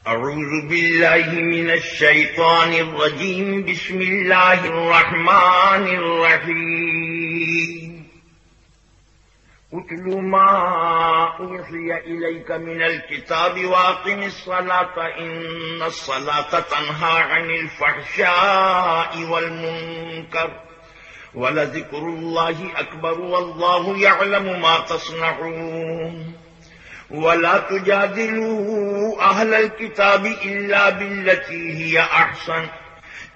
أعوذ بالله من الشيطان الرجيم. بسم الله الرحمن الرحيم. اتل ما أوحي إليك من الكتاب وأقم الصلاة إن الصلاة تنهى عن الفحشاء والمنكر ولذكر الله أكبر والله يعلم ما تصنعون. ولا تجادلوا أهل الكتاب إلا بالتي هي أحسن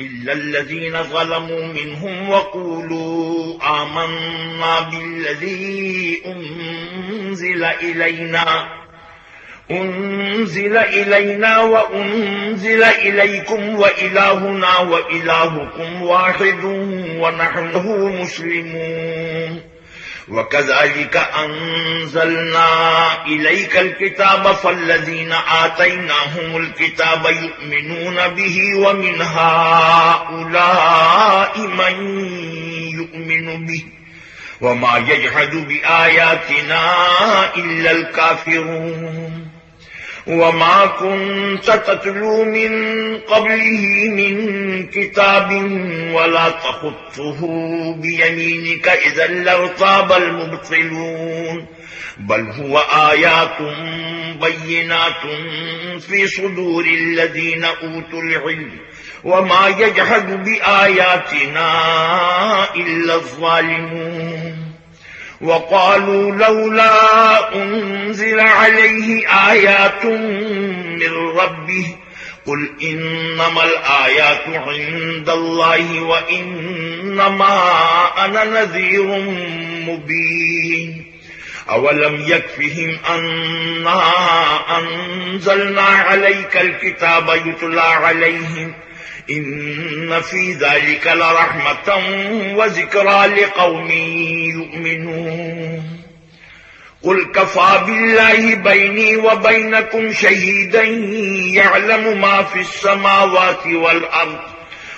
إلا الذين ظلموا منهم وقولوا آمنا بالذي أنزل إلينا وأنزل إليكم وإلهنا وإلهكم واحد ونحن له مسلمون. وكذلك أنزلنا إليك الكتاب فالذين آتيناهم الكتاب يؤمنون به ومن هؤلاء من يؤمن به وما يجحد بآياتنا إلا الكافرون. وما كنت تتلو من قبله من كتاب ولا تخطه بيمينك إذا لارتاب المبطلون. بل هو آيات بينات في صدور الذين أوتوا العلم وما يجحد بآياتنا إلا الظالمون. وقالوا لولا أنزل عليه آيات من ربه قل إنما الآيات عند الله وإنما أنا نذير مبين. أولم يكفهم أنا أنزلنا عليك الكتاب يتلى عليهم إن في ذلك لرحمة وذكرى لقوم يؤمنون. قل كفى بالله بيني وبينكم شهيدا يعلم ما في السماوات والأرض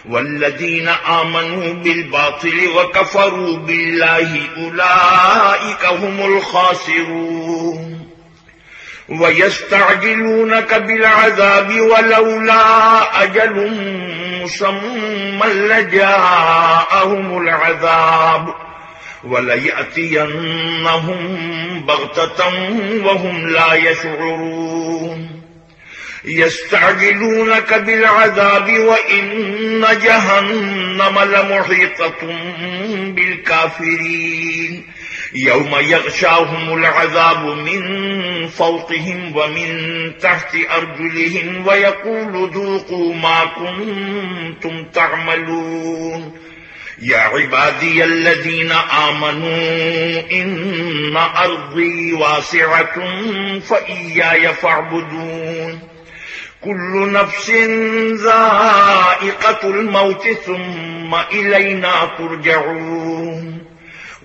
والذين آمنوا بالباطل وكفروا بالله أولئك هم الخاسرون. ويستعجلونك بالعذاب ولولا أجل مسمى لجاءهم العذاب وليأتينهم بغتة وهم لا يشعرون. يستعجلونك بالعذاب وإن جهنم لمحيطة بالكافرين يوم يغشاهم العذاب من فوقهم ومن تحت أرجلهم ويقول ذوقوا ما كنتم تعملون. يا عبادي الذين آمنوا إن أرضي واسعة فإياي فاعبدون. كل نفس ذائقة الموت ثم إلينا ترجعون.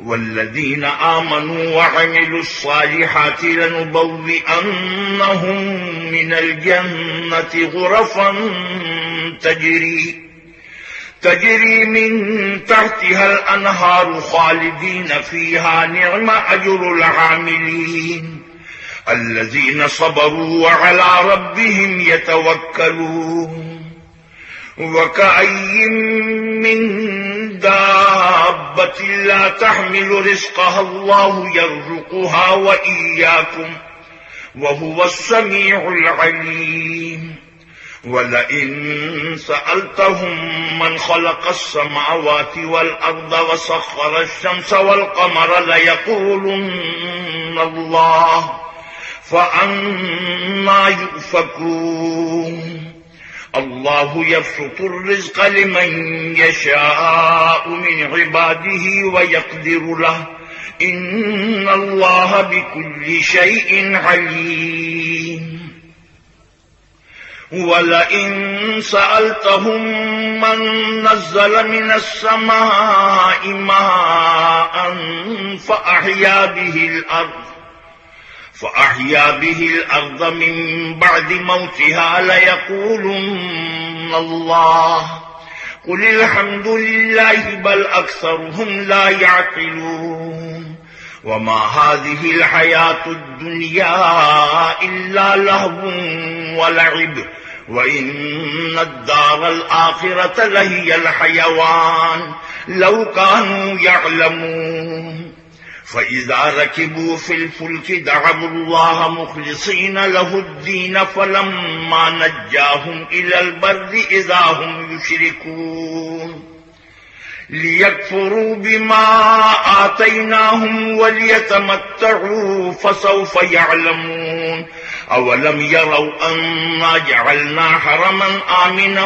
والذين آمنوا وعملوا الصالحات لنبوئنهم من الجنة غرفا تجري من تحتها الأنهار خالدين فيها نعم أجر العاملين الذين صبروا وعلى ربهم يتوكلون. وكأي من دابة لا تحمل رزقها الله يرزقها وإياكم وهو السميع العليم. ولئن سألتهم من خلق السماوات والأرض وسخر الشمس والقمر ليقولن الله فأنى يؤفكون. الله يبسط الرزق لمن يشاء من عباده ويقدر له إن الله بكل شيء عليم. ولئن سألتهم من نزل من السماء ماء فأحيا به الأرض من بعد موتها ليقولن الله قل الحمد لله بل أكثرهم لا يعقلون. وما هذه الحياة الدنيا إلا لهو ولعب وإن الدار الآخرة لهي الحيوان لو كانوا يعلمون فإذا ركبوا في الفلك دعوا الله مخلصين له الدين فلما نجاهم إلى البر إذا هم يشركون ليكفروا بما آتيناهم وليتمتعوا فسوف يعلمون أولم يروا أنا جعلنا حرما آمنا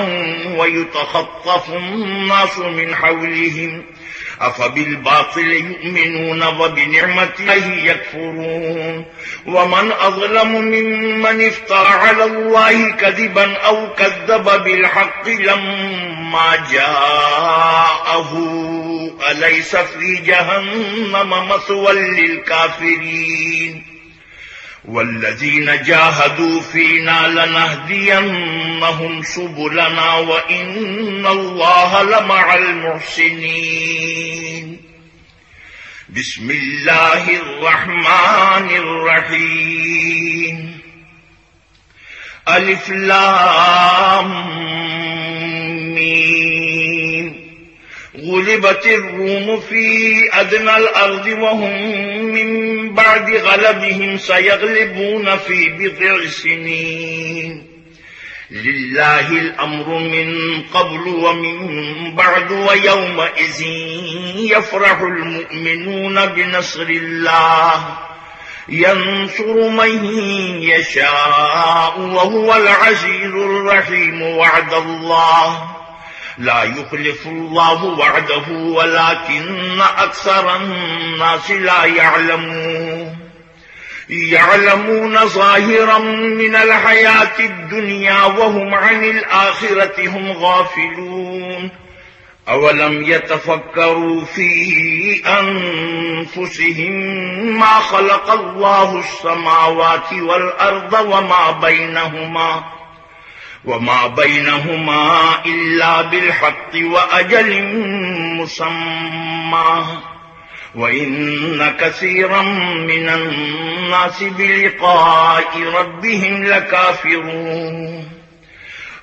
ويتخطف الناس من حولهم أفبالباطل يؤمنون وبنعمة الله يكفرون ومن أظلم ممن افترى على الله كذبا أو كذب بالحق لما جاءه أليس في جهنم مثوى للكافرين والذين جاهدوا فينا لنهدينهم سبلنا وإن الله لمع المحسنين بسم الله الرحمن الرحيم ألف لام ميم غلبت الروم في أدنى الأرض وهم من بعد غلبهم سيغلبون في بضع سنين لله الأمر من قبل ومن بعد ويومئذ يفرح المؤمنون بنصر الله ينصر من يشاء وهو العزيز الرحيم وعد الله لا يخلف الله وعده ولكن أكثر الناس لا يعلمون ظاهرا من الحياة الدنيا وهم عن الآخرة هم غافلون أولم يتفكروا في أنفسهم ما خلق الله السماوات والأرض وما بينهما إلا بالحق وأجل مسمى وإن كثيرا من الناس بلقاء ربهم لكافرون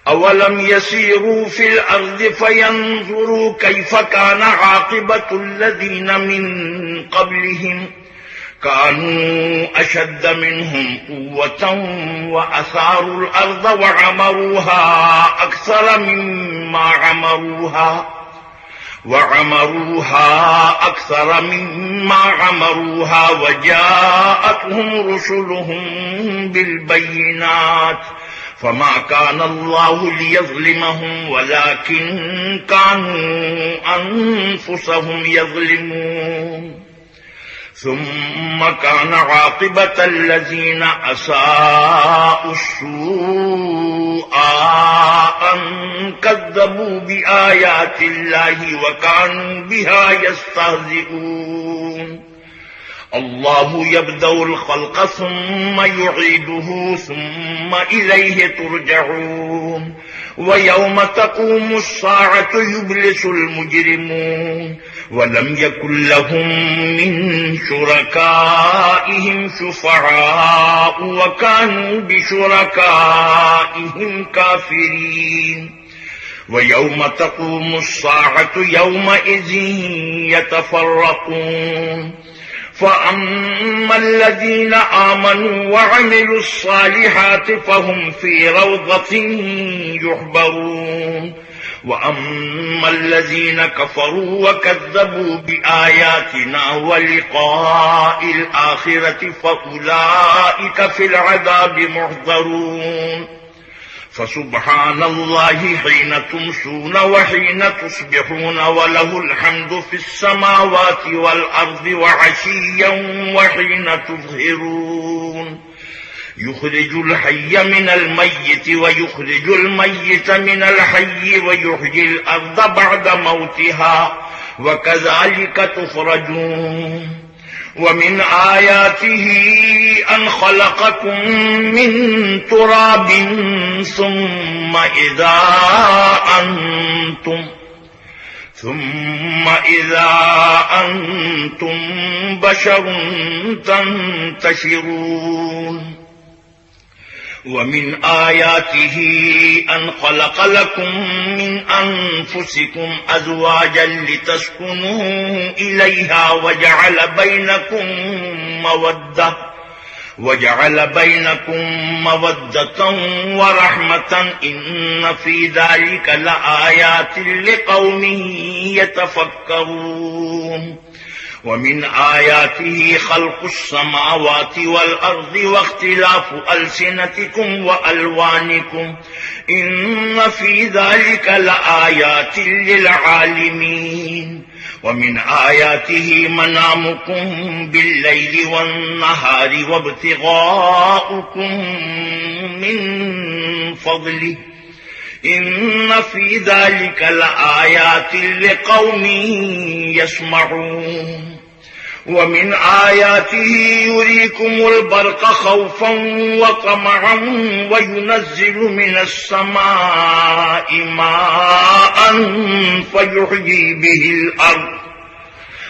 أولم يسيروا في الأرض فينظروا كيف كان عاقبة الذين من قبلهم كانوا أشد منهم قوة وأثاروا الأرض وعمروها أكثر مما عمروها وجاءتهم رسلهم بالبينات فما كان الله ليظلمهم ولكن كانوا أنفسهم يظلمون ثم كان عاقبة الذين أساءوا السوء أن كذبوا بآيات الله وكانوا بها يستهزئون الله يبدأ الخلق ثم يعيده ثم إليه ترجعون ويوم تقوم الساعة يبلس المجرمون ولم يكن لهم من شركائهم شفعاء وكانوا بشركائهم كافرين ويوم تقوم الساعة يومئذ يتفرقون فأما الذين آمنوا وعملوا الصالحات فهم في روضة يحبرون وأما الذين كفروا وكذبوا بآياتنا ولقاء الآخرة فأولئك في العذاب محضرون فسبحان الله حين تمسون وحين تصبحون وله الحمد في السماوات والأرض وعشيا وحين تظهرون يخرج الحي من الميت ويخرج الميت من الحي ويحيي الأرض بعد موتها وكذلك تخرجون ومن آياته أن خلقكم من تراب ثم إذا أنتم بشر تنتشرون ومن آياته أن خلق لكم من أنفسكم أزواجا لتسكنوا إليها وجعل بينكم مودة ورحمة إن في ذلك لآيات لقوم يتفكرون ومن آياته خلق السماوات والأرض واختلاف ألسنتكم وألوانكم إن في ذلك لآيات للعالمين ومن آياته منامكم بالليل والنهار وابتغاؤكم من فضله إن في ذلك لآيات لقوم يسمعون ومن آياته يريكم البرق خوفا وطمعا وينزل من السماء ماء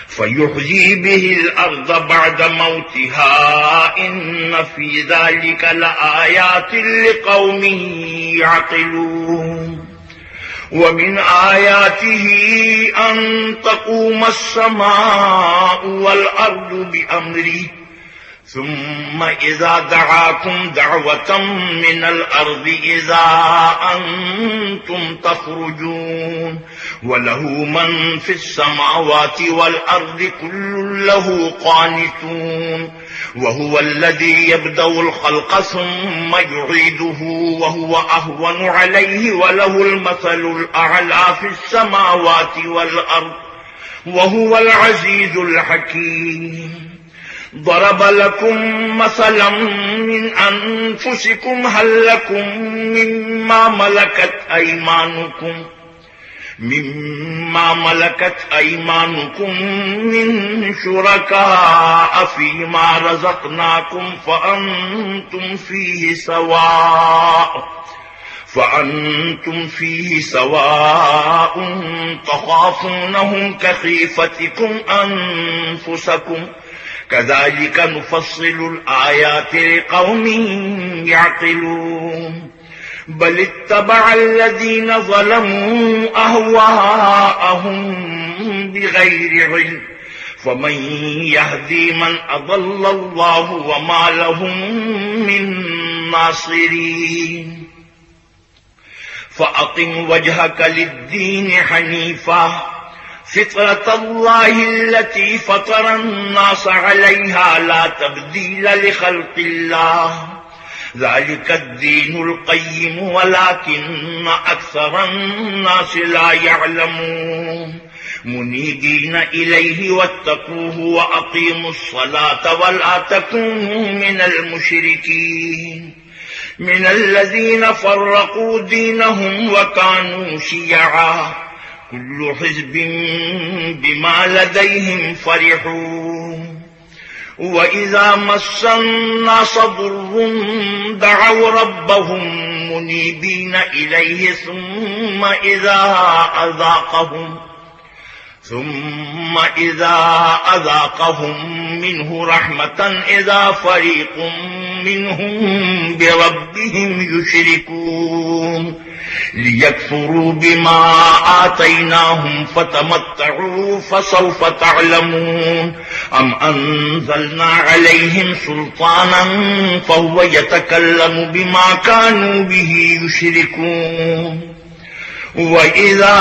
فيحيي به الأرض بعد موتها إن في ذلك لآيات لقوم يعقلون ومن آياته أن تقوم السماء والأرض بأمره ثم إذا دعاكم دعوة من الأرض إذا أنتم تخرجون وله من في السماوات والأرض كل له قانتون وهو الذي يبدأ الخلق ثم يعيده وهو أهون عليه وله المثل الأعلى في السماوات والأرض وهو العزيز الحكيم ضرب لكم مثلا من أنفسكم هل لكم مما ملكت أيمانكم من شركاء فيما رزقناكم فأنتم فيه سواء تخافونهم كخيفتكم أنفسكم كذلك نفصل الآيات لقوم يعقلون بل اتبع الذين ظلموا أهواءهم بغير علم فمن يهدي من أضل الله وما لهم من ناصرين فأقم وجهك للدين حنيفا فطرة الله التي فطر الناس عليها لا تبديل لخلق الله ذلك الدين القيم ولكن أكثر الناس لا يعلمون منيبين إليه واتقوه وأقيموا الصلاة ولا تكونوا من المشركين من الذين فرقوا دينهم وكانوا شيعا كل حزب بما لديهم فرحون وإذا مس الناس ضر دعوا ربهم منيبين إليه ثم إذا أذاقهم منه رحمة إذا فريق منهم بربهم يشركون ليكفروا بما آتيناهم فتمتعوا فسوف تعلمون أم أنزلنا عليهم سلطانا فهو يتكلم بما كانوا به يشركون وإذا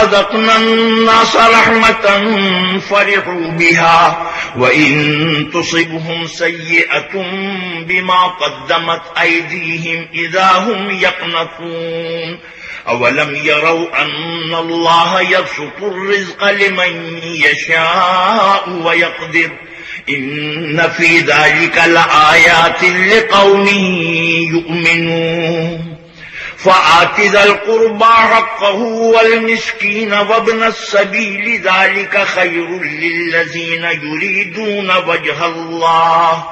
أذقنا الناس رحمة فرحوا بها وإن تصبهم سيئة بما قدمت أيديهم إذا هم يقنطون أولم يروا أن الله يبسط الرزق لمن يشاء ويقدر إن في ذلك لآيات لقوم يؤمنون فآت ذا القربى حقه والمسكين وابن السبيل ذلك خير للذين يريدون وجه الله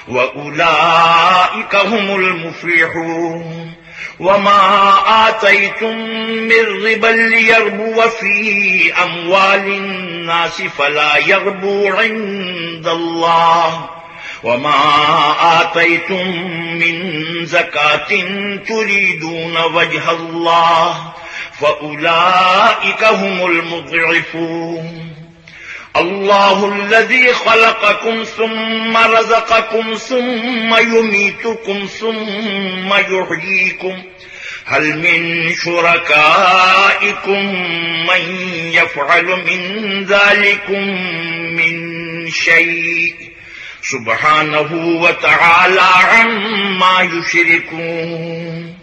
وأولئك هم المفلحون وما آتيتم من ربا ليربو في أموال الناس فلا يربو عند الله وما آتيتم من زكاة تريدون وجه الله فأولئك هم المضعفون الله الذي خلقكم ثم رزقكم ثم يميتكم ثم يحييكم هل من شركائكم من يفعل من ذلكم من شيء سبحانه وتعالى عما يشركون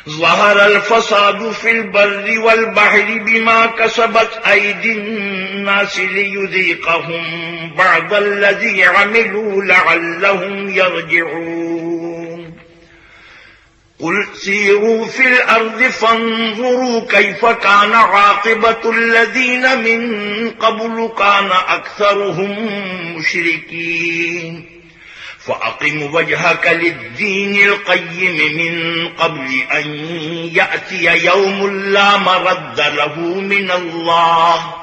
ظهر الفساد في البر والبحر بما كسبت أيدي الناس ليذيقهم بعض الذي عملوا لعلهم يرجعون قل سيروا في الأرض فانظروا كيف كان عاقبة الذين من قبل كان أكثرهم مشركين فأقم وجهك للدين القيم من قبل أن يأتي يوم لا مرد له من الله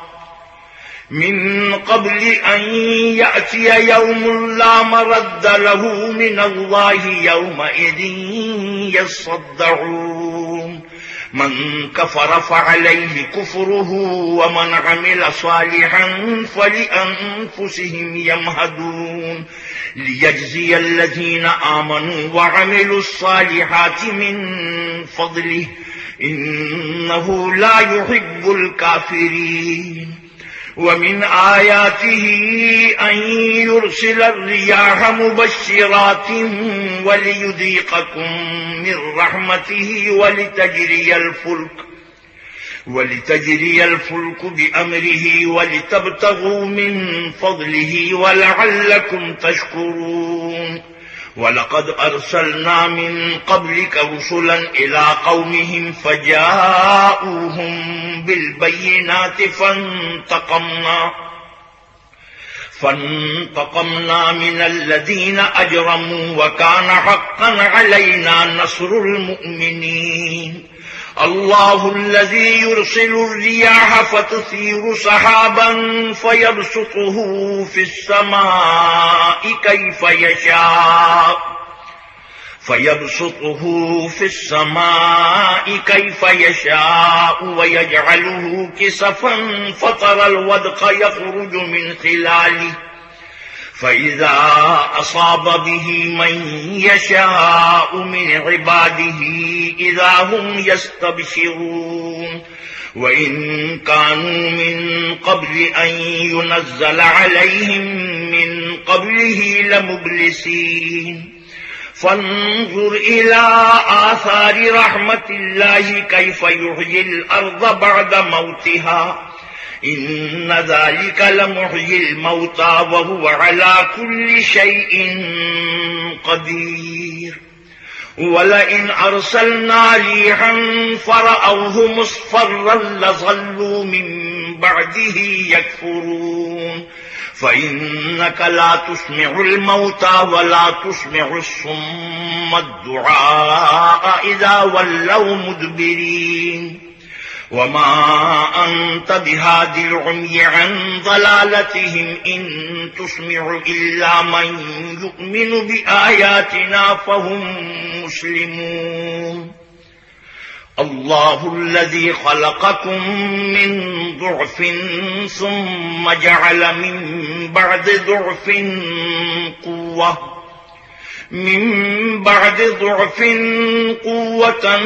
من قبل أن يأتي يوم لا مرد له من الله يومئذ يصدعون من كفر فعليه كفره ومن عمل صالحا فلأنفسهم يمهدون ليجزي الذين آمنوا وعملوا الصالحات من فضله إنه لا يحب الكافرين ومن آياته أن يرسل الرياح مبشرات وليذيقكم من رحمته ولتجري الفلك بأمره ولتبتغوا من فضله ولعلكم تشكرون ولقد أرسلنا من قبلك رسلا إلى قومهم فجاءوهم بالبينات فانتقمنا من الذين أجرموا وكان حقا علينا نصر المؤمنين الله الذي يرسل الرياح فتثير سحابا فيبسطه في السماء كيف يشاء ويجعله كسفا فترى الودق يخرج من خلاله فإذا أصاب به من يشاء من عباده إذا هم يستبشرون وإن كانوا من قبل أن ينزل عليهم من قبله لمبلسين فانظر إلى آثار رحمة الله كيف يحيي الأرض بعد موتها إن ذلك لمحيي الموتى وهو على كل شيء قدير ولئن أرسلنا ريحا فرأوه مصفرا لظلوا من بعده يكفرون فإنك لا تسمع الموتى ولا تسمع الصم الدعاء إذا ولوا مدبرين وما أنت بهاد العمي عن ضلالتهم إن تسمع إلا من يؤمن بآياتنا فهم مسلمون الله الذي خلقكم من ضعف ثم جعل من بعد ضعف قوة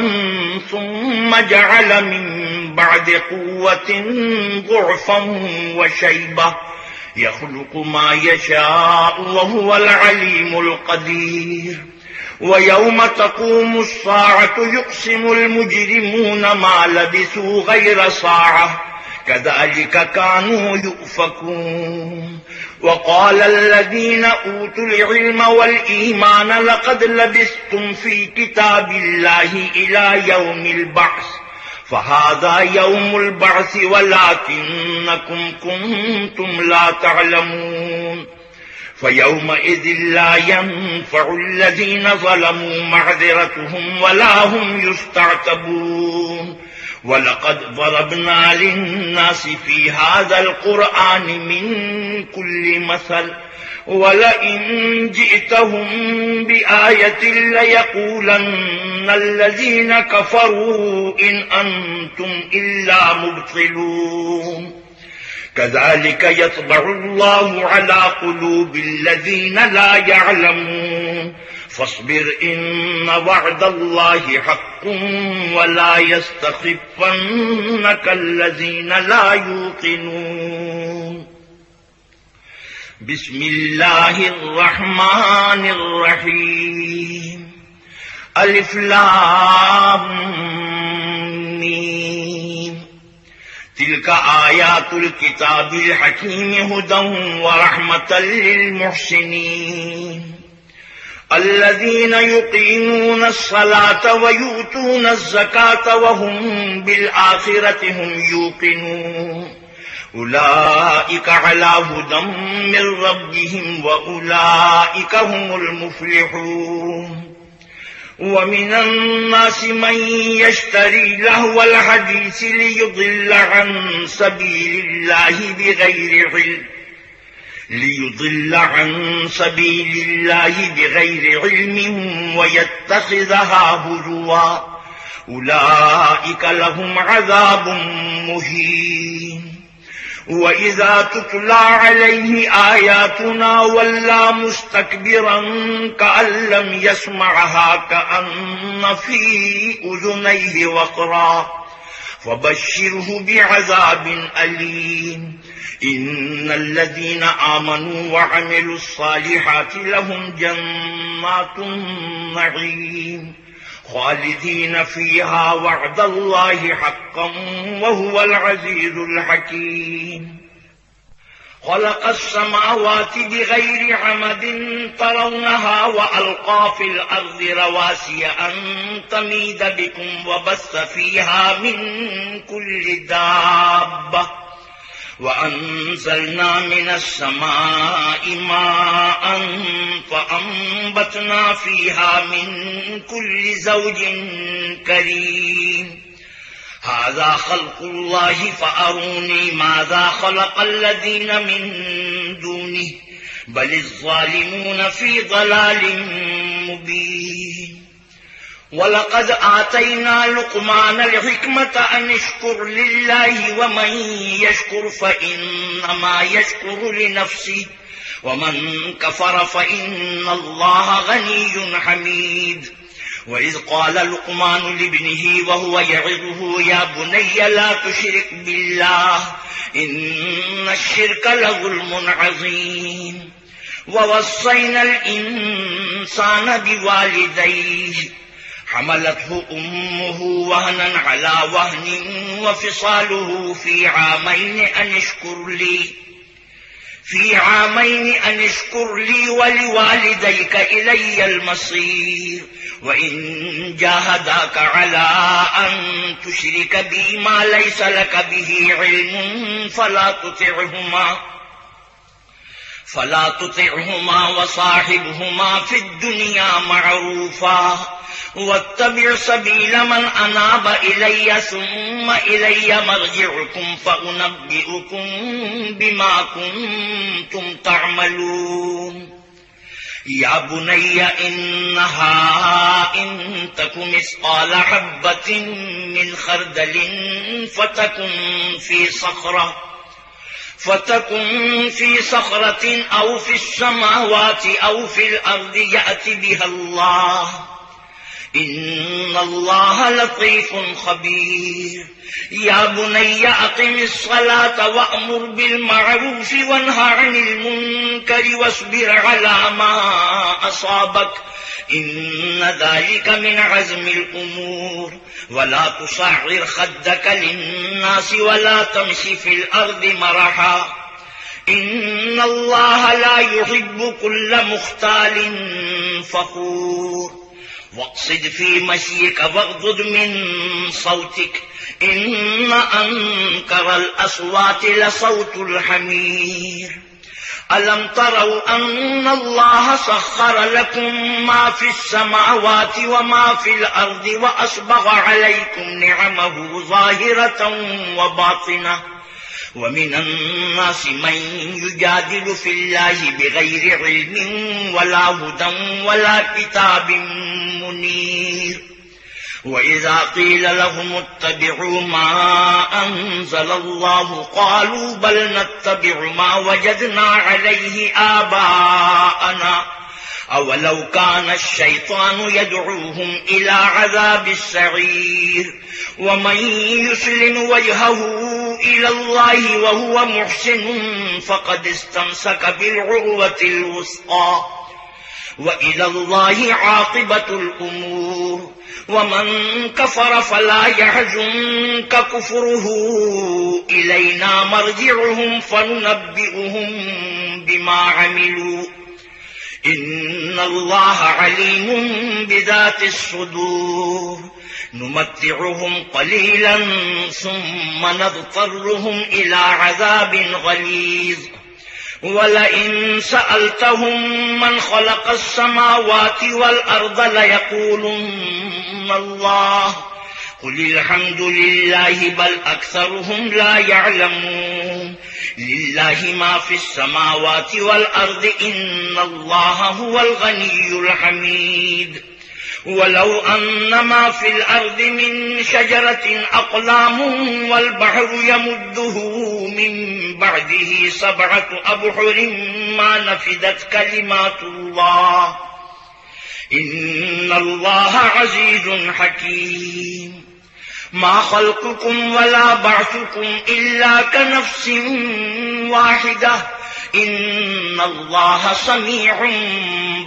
ثم جعل من بعد قوة ضعفا وشيبة يخلق ما يشاء وهو العليم القدير ويوم تقوم الساعة يقسم المجرمون ما لبثوا غير ساعة كذلك كانوا يؤفكون وقال الذين أوتوا العلم والإيمان لقد لبثتم في كتاب الله إلى يوم البعث فهذا يوم البعث ولكنكم كنتم لا تعلمون فَيَوْمَئِذٍ لَّا يَنفَعُ الَّذِينَ ظَلَمُوا مَعْذِرَتُهُمْ وَلَا هُمْ يُسْتَعْتَبُونَ وَلَقَدْ ضَرَبْنَا لِلنَّاسِ فِي هَذَا الْقُرْآنِ مِنْ كُلِّ مَثَلٍ وَلَئِنْ جِئْتَهُمْ بِآيَةٍ لَيَقُولَنَّ الَّذِينَ كَفَرُوا إِنْ أَنْتُمْ إِلَّا مُبْطِلُونَ كَذَلِكَ يَطْبَعُ اللَّهُ عَلَى قُلُوبِ الَّذِينَ لَا يَعْلَمُونَ فاصبر إن وعد الله حق ولا يستخفنك الذين لا يوقنون بسم الله الرحمن الرحيم الف لام ميم تلك آيات الكتاب الحكيم هدى ورحمة للمحسنين الذين يقيمون الصلاة ويؤتون الزكاة وهم بالآخرة هم يوقنون أولئك على هدى من ربهم وأولئك هم المفلحون ومن الناس من يشتري لهو الحديث ليضل عن سبيل الله بغير علم ويتخذها هزوا أولئك لهم عذاب مهين وإذا تتلى عليه آياتنا ولى مستكبرا كأن لم يسمعها كأن في أذنيه وقرا فبشره بعذاب أليم إن الذين آمنوا وعملوا الصالحات لهم جنات النعيم خالدين فيها وعد الله حقا وهو العزيز الحكيم خلق السماوات بغير عمد ترونها وألقى في الأرض رواسي أن تميد بكم وبث فيها من كل دابة وأنزلنا من السماء ماء فأنبتنا فيها من كل زوج كريم هذا خلق الله فأروني ماذا خلق الذين من دونه بل الظالمون في ضلال مبين وَلَقَدْ آتَيْنَا لُقْمَانَ الْحِكْمَةَ أَنِ اشْكُرْ لِلَّهِ وَمَنْ يَشْكُرْ فَإِنَّمَا يَشْكُرُ لِنَفْسِهِ وَمَنْ كَفَرَ فَإِنَّ اللَّهَ غَنِيٌّ حَمِيدٌ وَإِذْ قَالَ لُقْمَانُ لِابْنِهِ وَهُوَ يَعِظُهُ يَا بُنَيَّ لَا تُشْرِكْ بِاللَّهِ إِنَّ الشِّرْكَ لَظُلْمٌ عَظِيمٌ وَوَصَّيْنَا الْإِنسَانَ بِوَالِدَيْهِ حملته أمه وهنا على وهن وفصاله في عامين أن اشكر لي ولوالديك إلي المصير وإن جاهداك على أن تشرك بي ما ليس لك به علم فلا تطعهما وصاحبهما في الدنيا معروفا واتبع سبيل من أناب إلي ثم إلي مرجعكم فأنبئكم بما كنتم تعملون يا بني إنها إن تك مثقال حبة من خردل فتكن في صخرة أو في السماوات أو في الأرض يأت بها الله إن الله لطيف خبير يا بني أقم الصلاة وأمر بالمعروف وانه عن المنكر واصبر على ما أصابك إن ذلك من عزم الأمور ولا تصعر خدك للناس ولا تمش في الأرض مرحا إن الله لا يحب كل مختال فخور واقصد في مشيك واغضض من صوتك إن أنكر الأصوات لصوت الحمير ألم تروا أن الله سخر لكم ما في السماوات وما في الأرض وأسبغ عليكم نعمه ظاهرة وباطنة ومن الناس من يجادل في الله بغير علم ولا هدى ولا كتاب منير وإذا قيل لهم اتبعوا ما أنزل الله قالوا بل نتبع ما وجدنا عليه آباءنا أولو كان الشيطان يدعوهم إلى عذاب السعير ومن يسلم وجهه إلى الله وهو محسن فقد استمسك بالعروة الوثقى وإلى الله عاقبة الأمور ومن كفر فلا يحزنك كفره إلينا مرجعهم فننبئهم بما عملوا إن الله عليم بذات الصدور نمتعهم قليلا ثم نضطرهم إلى عذاب غليظ ولئن سألتهم من خلق السماوات والأرض ليقولن الله قل الحمد لله بل أكثرهم لا يعلمون لله ما في السماوات والأرض إن الله هو الغني الحميد ولو أن ما في الأرض من شجرة أقلام والبحر يمده من بعده 7 أبحر ما نفدت كلمات الله إن الله عزيز حكيم ما خلقكم ولا بعثكم إلا كنفس واحدة إن الله سميع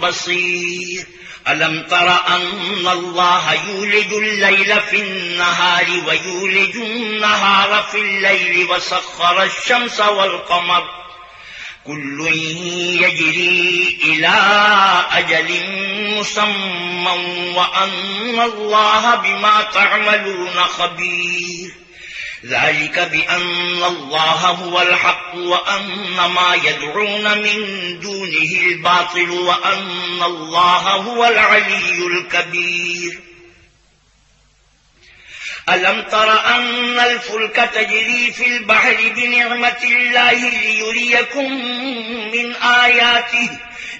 بصير ألم تر أن الله يولج الليل في النهار ويولج النهار في الليل وسخر الشمس والقمر كل يجري إلى أجل مسمى وأن الله بما تعملون خبير ذلك بأن الله هو الحق وأن ما يدعون من دونه الباطل وأن الله هو العلي الكبير ألم تر أن الفلك تجري في البحر بنعمة الله ليريكم من آياته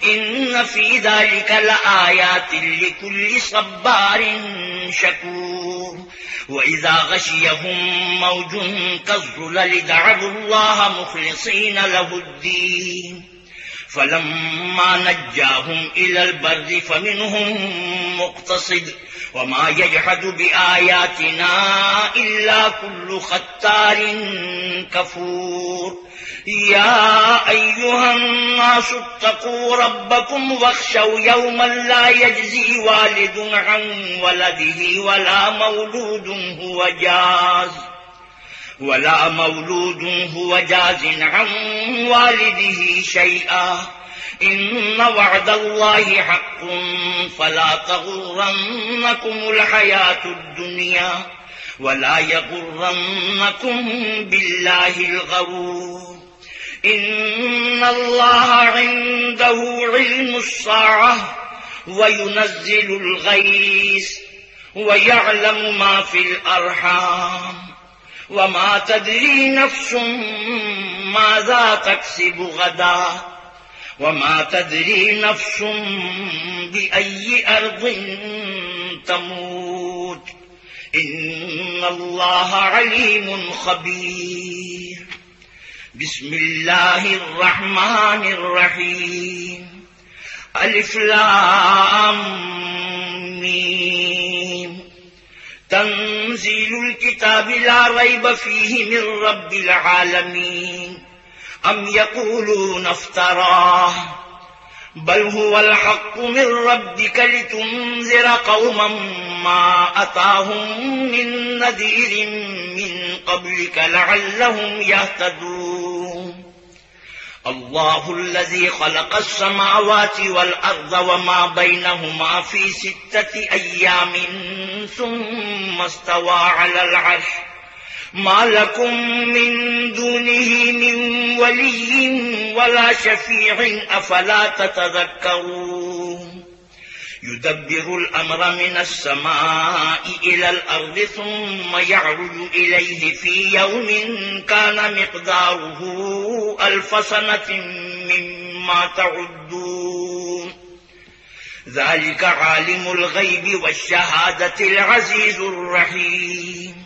إن في ذلك لآيات لكل صبار شكور وإذا غشيهم موج كالظلل دعوا الله مخلصين له الدين فلما نجاهم إلى البر فمنهم مقتصد وما يجحد بآياتنا إلا كل ختار كفور يا أيها الناس اتقوا ربكم واخشوا يوما لا يجزي والد عن ولده ولا مولود هو جاز عن والده شيئا إن وعد الله حق فلا تغرنكم الحياة الدنيا ولا يغرنكم بالله الغرور إن الله عنده علم الساعة وينزل الغيث ويعلم ما في الأرحام وما تدري نفس ماذا تكسب غدا وما تدري نفس بأي أرض تموت إن الله عليم خبير بسم الله الرحمن الرحيم ألف لام ميم تنزيل الكتاب لا ريب فيه من رب العالمين أم يقولون افتراه بل هو الحق من ربك لتنذر قوما ما أتاهم من نذير من قبلك لعلهم يهتدون الله الذي خلق السماوات والأرض وما بينهما في 6 أيام ثم استوى على العرش ما لكم من دونه من ولي ولا شفيع أفلا تتذكرون يدبر الأمر من السماء إلى الأرض ثم يعرج إليه في يوم كان مقداره 1000 سنة مما تعدون ذلك عالم الغيب والشهادة العزيز الرحيم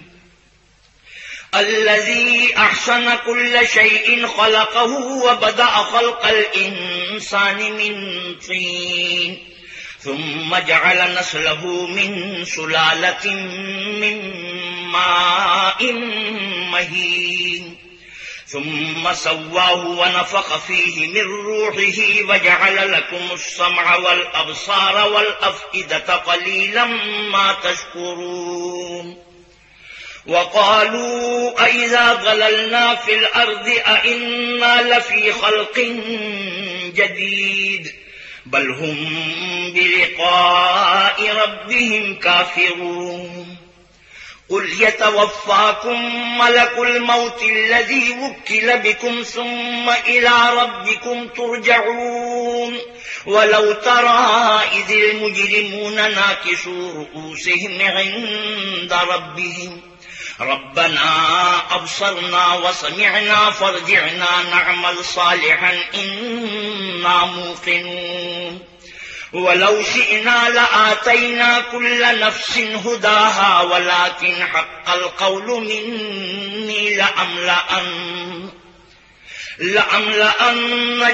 الذي أحسن كل شيء خلقه وبدأ خلق الإنسان من طين ثم جعل نسله من سلالة من ماء مهين ثم سواه ونفخ فيه من روحه وجعل لكم السمع والأبصار والأفئدة قليلا ما تشكرون وقالوا أئذا ضللنا في الأرض أئنا لفي خلق جديد بل هم بلقاء ربهم كافرون قل يتوفاكم ملك الموت الذي وكل بكم ثم إلى ربكم ترجعون ولو ترى إذ المجرمون ناكسوا رؤوسهم عند ربهم ربنا أبصرنا وسمعنا فارجعنا نعمل صالحا إنا موقنون ولو شئنا لآتينا كل نفس هداها ولكن حق القول مني لأملأن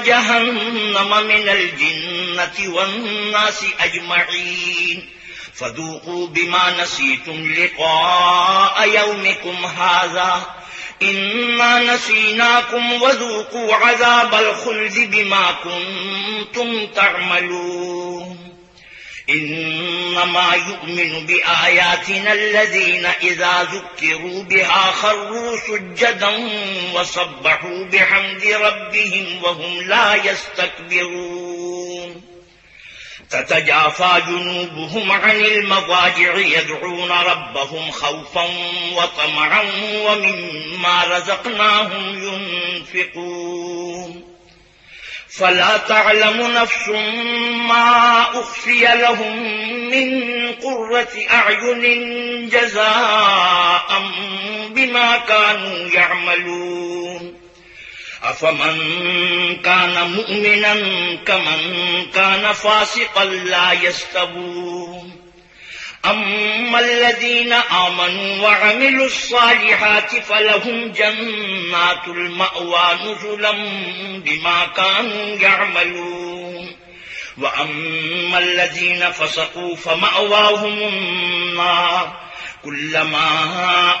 جهنم من الجنة والناس أجمعين فذوقوا بما نسيتم لقاء يومكم هذا إنا نسيناكم وذوقوا عذاب الخلد بما كنتم تعملون إنما يؤمن بآياتنا الذين إذا ذكروا بها خروا سجدا وسبحوا بحمد ربهم وهم لا يستكبرون تتجافى جنوبهم عن المضاجع يدعون ربهم خوفا وطمعا ومما رزقناهم ينفقون فلا تعلم نفس ما أخفي لهم من قرة أعين جزاء بما كانوا يعملون أفمن كان مؤمنا كمن كان فاسقا لا يستوون أما الذين آمنوا وعملوا الصالحات فلهم جنات المأوى نزلا بما كانوا يعملون وأما الذين فسقوا فمأواهم النار كلما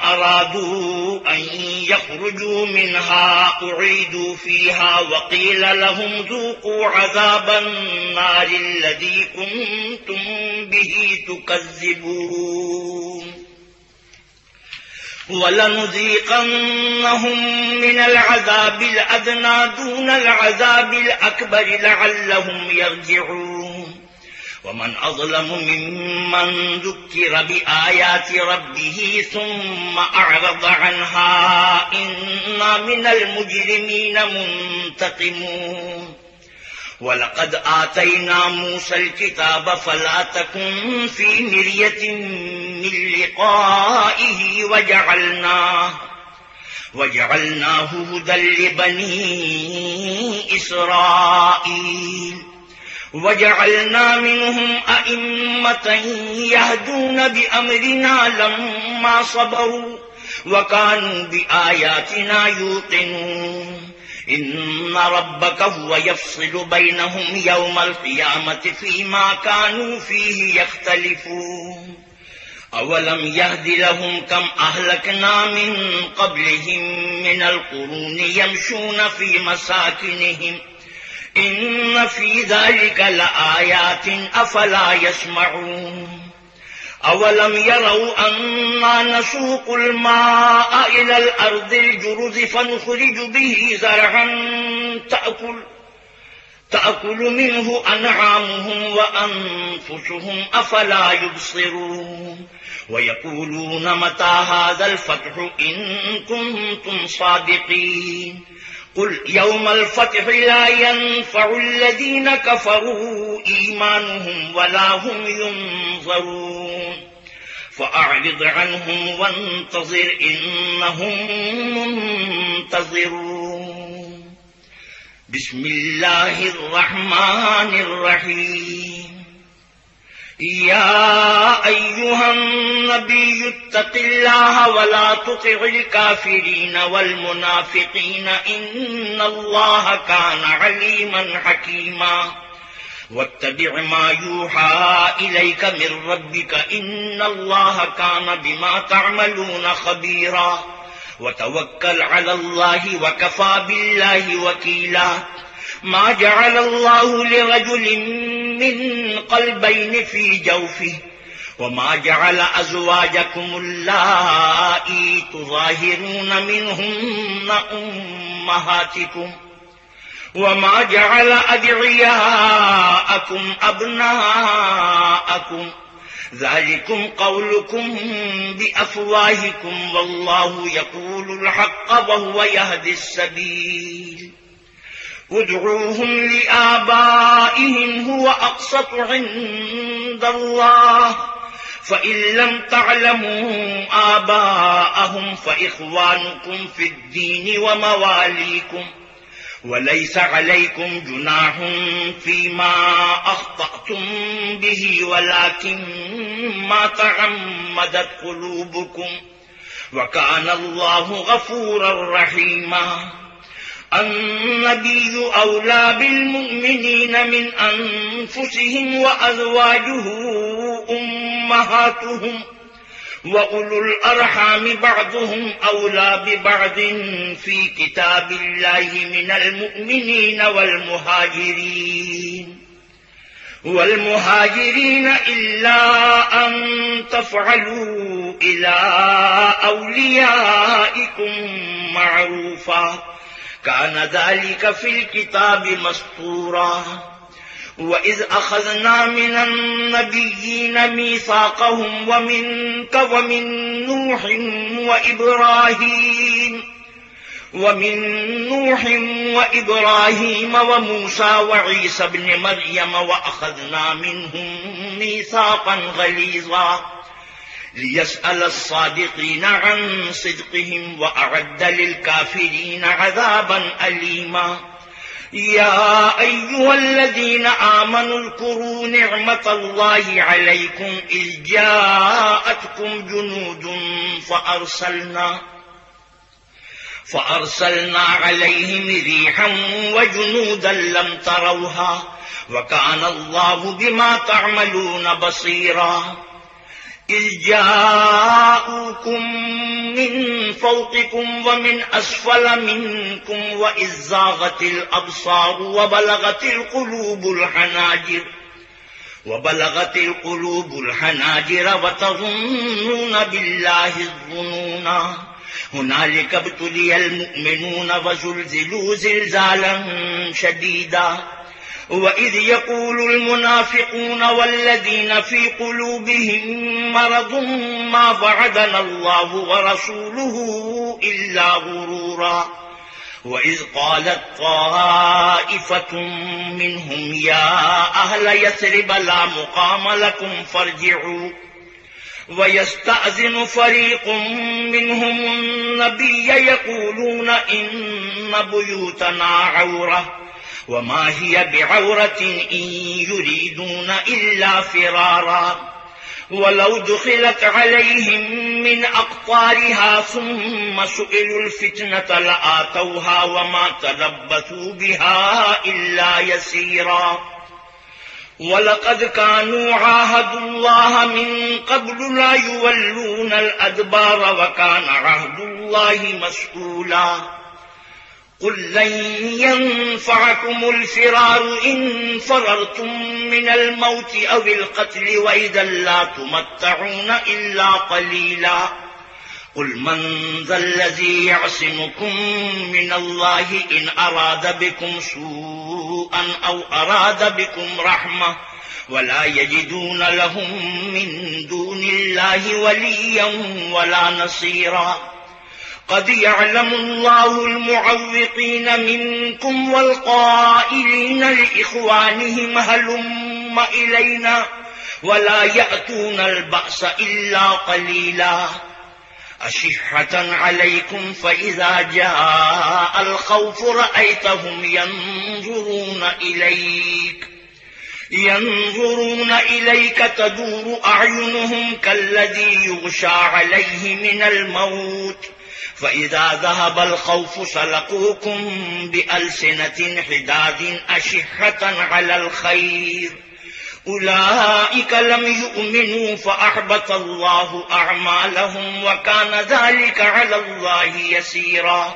أرادوا أن يخرجوا منها أعيدوا فيها وقيل لهم ذوقوا عذاب النار الذي كنتم به تكذبون ولنذيقنهم من العذاب الأدنى دون العذاب الأكبر لعلهم يرجعون ومن أظلم ممن ذكر بآيات ربه ثم أعرض عنها إنا من المجرمين منتقمون ولقد آتينا موسى الكتاب فلا تكن في مرية من لقائه وجعلناه هدى لبني إسرائيل وجعلنا منهم أئمة يهدون بأمرنا لما صبروا وكانوا بآياتنا يوقنون إن ربك هو يفصل بينهم يوم القيامة فيما كانوا فيه يختلفون أولم يهد لهم كم أهلكنا من قبلهم من القرون يمشون في مساكنهم إن في ذلك لآيات أفلا يسمعون أولم يروا أنا نسوق الماء إلى الأرض الجرز فنخرج به زرعا تأكل منه أنعامهم وأنفسهم أفلا يبصرون وَيَقُولُونَ مَتَى هَذَا الْفَتْحُ إِن كُنتُمْ صَادِقِينَ قُلْ يَوْمَ الْفَتْحِ لَا يَنفَعُ الَّذِينَ كَفَرُوا إِيمَانُهُمْ وَلَا هُمْ يُنظَرُونَ فَأَعْرِضْ عَنْهُمْ وَانتَظِرْ إِنَّهُمْ مُنتَظِرُونَ بسم اللہ الرحمن الرحیم یا ایہا النبی اتق اللہ ولا تطع الکافرین والمنافقین ان اللہ کان علیما حکیما واتبع ما یوحى الیک من ربک ان اللہ کان بما تعملون خبیرا وتوکل علی اللہ وکفى باللہ وکیلا ما جعل اللہ لرجل من قلبین فی جوفه وما جعل ازواجکم اللائی تظاہرون منہن امہاتکم وما جعل ادعیاءکم ابناءکم ذلكم قولكم بأفواهكم والله يقول الحق وهو يهدي السبيل ادعوهم لآبائهم هو أقسط عند الله فإن لم تعلموا آباءهم فإخوانكم في الدين ومواليكم وَلَيْسَ عَلَيْكُمْ جُنَاحٌ فِيمَا أَخْطَأْتُمْ بِهِ وَلَكِنْ مَا تَعَمَّدَتْ قُلُوبُكُمْ وَكَانَ اللَّهُ غَفُورًا رَحِيمًا النَّبِيُّ أَوْلَى بِالْمُؤْمِنِينَ مِنْ أَنفُسِهِمْ وَأَزْوَاجُهُ أُمَّهَاتُهُمْ وَأُولُو الْأَرْحَامِ بَعْضُهُمْ أَوْلَى بِبَعْضٍ فِي كِتَابِ اللَّهِ مِنَ الْمُؤْمِنِينَ وَالْمُهَاجِرِينَ إِلَّا أَن تَفْعَلُوا إِلَى أَوْلِيَائِكُمْ مَعْرُوفًا كَانَ ذَلِكَ فِي الْكِتَابِ مَسْطُورًا وَإِذْ أَخَذْنَا مِنَ النَّبِيِّينَ مِيثَاقَهُمْ وَمِنْكَ وَمِنْ نُوحٍ وَإِبْرَاهِيمَ وَمُوسَى وَعِيسَى ابْنِ مَرْيَمَ وَأَخَذْنَا مِنْهُمْ مِيثَاقًا غَلِيظًا لِيَسْأَلَ الصَّادِقِينَ عَنْ صِدْقِهِمْ وَأَعَدَّ لِلْكَافِرِينَ عَذَابًا أَلِيمًا يا أيها الذين آمنوا اذكروا نعمة الله عليكم إذ جاءتكم جنود فأرسلنا عليهم ريحا وجنودا لم تروها وكان الله بما تعملون بصيرا إذ جاءوكم من فوقكم ومن أسفل منكم وإذ زاغت الأبصار وبلغت القلوب الحناجر وتظنون بالله الظنونا هنالك ابتلي المؤمنون وزلزلوا زلزالا شديدا وَإِذْ يَقُولُ الْمُنَافِقُونَ وَالَّذِينَ فِي قُلُوبِهِم مَّرَضٌ مَّا وَعَدَنَا اللَّهُ وَرَسُولُهُ إِلَّا غُرُورًا وَإِذْ قَالَتْ طَائِفَةٌ مِّنْهُمْ يَا أَهْلَ يَثْرِبَ لَا مُقَامَ لَكُمْ فَارْجِعُوا وَيَسْتَأْذِنُ فَرِيقٌ مِّنْهُمُ النَّبِيَّ يَقُولُونَ إِنَّ بُيُوتَنَا عَوْرَةٌ وما هي بعورة إن يريدون إلا فرارا ولو دخلت عليهم من أقطارها ثم سئلوا الفتنة لآتوها وما تلبثوا بها إلا يسيرا ولقد كانوا عاهدوا الله من قبل لا يولون الأدبار وكان عهد الله مسؤولا قل لن ينفعكم الفرار إن فررتم من الموت أو القتل وإذا لا تمتعون إلا قليلا قل من ذا الذي يعصمكم من الله إن أراد بكم سوءا أو أراد بكم رحمة ولا يجدون لهم من دون الله وليا ولا نصيرا قد يعلم الله المعوقين منكم والقائلين لإخوانهم هلم إلينا ولا يأتون البأس إلا قليلا أشحة عليكم فإذا جاء الخوف رأيتهم ينظرون إليك تدور أعينهم كالذي يغشى عليه من الموت فإذا ذهب الخوف سلقوكم بألسنة حداد أشحة على الخير أولئك لم يؤمنوا فأحبط الله أعمالهم وكان ذلك على الله يسيرا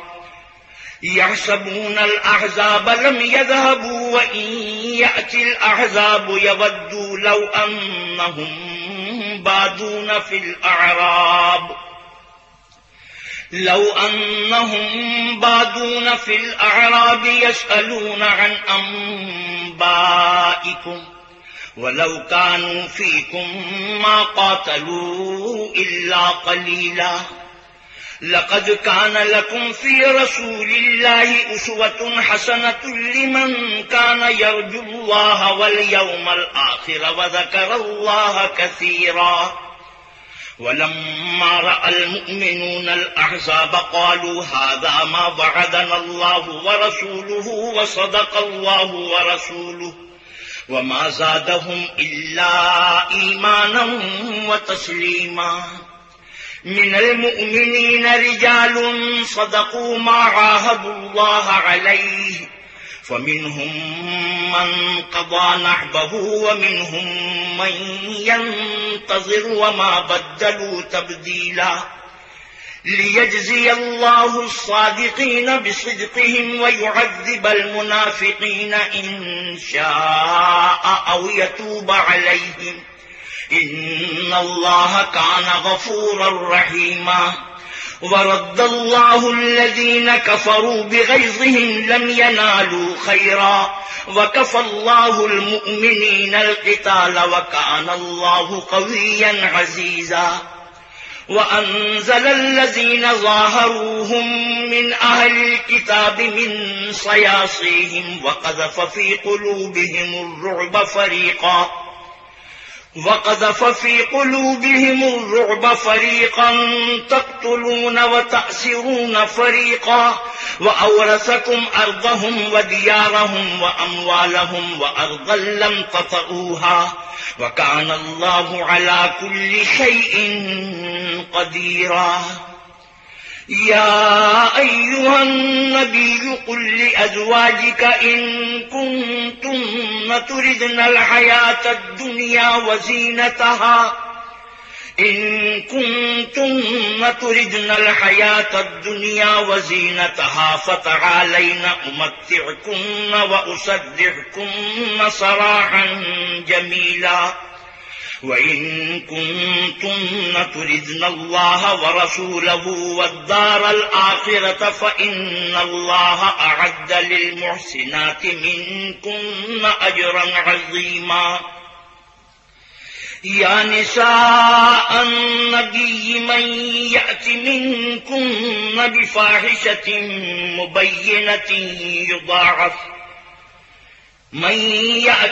يحسبون الأحزاب لم يذهبوا وإن يأتي الأحزاب يودوا لو أنهم بادون في الأعراب يسألون عن أنبائكم ولو كانوا فيكم ما قاتلوا إلا قليلا لقد كان لكم في رسول الله أسوة حسنة لمن كان يرجو الله واليوم الآخر وذكر الله كثيرا ولما رأى المؤمنون الأحزاب قالوا هذا ما وعدنا الله ورسوله وصدق الله ورسوله وما زادهم إلا إيمانا وتسليما من المؤمنين رجال صدقوا ما عاهدوا الله عليه فمنهم من قضى نحبه ومنهم من ينتظر وما بدلوا تبديلا ليجزي الله الصادقين بصدقهم ويعذب المنافقين إن شاء أو يتوب عليهم إن الله كان غفورا رحيما ورد الله الذين كفروا بغيظهم لم ينالوا خيرا وكفى الله المؤمنين القتال وكان الله قويا عزيزا وأنزل الذين ظاهروهم من أهل الكتاب من صياصيهم وقذف في قلوبهم الرعب فريقا تقتلون وتأسرون فريقا وأورثكم أرضهم وديارهم وأموالهم وأرضا لم تطئوها وكان الله على كل شيء قديرا يا أيها النبي قل لأزواجك إن كنتن تردن الحياة الدنيا وزينتها فتعالين أمتعكن وأسرحكن سراحا جميلا وإن كنتن تردن الله ورسوله والدار الآخرة فإن الله أعد للمحسنات منكن أجرا عظيما يا نساء النبي من يأت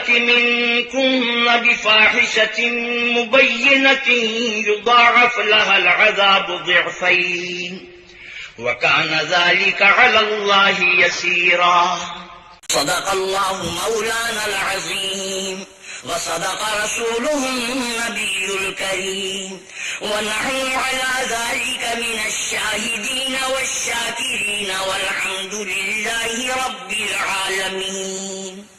منكن بفاحشة مبينة يضاعف لها العذاب ضعفين وكان ذلك على الله يسيرا صدق الله مولانا العظيم وصدق رسوله النبي الكريم ونحن على ذلك من الشاهدين والشاكرين والحمد لله رب العالمين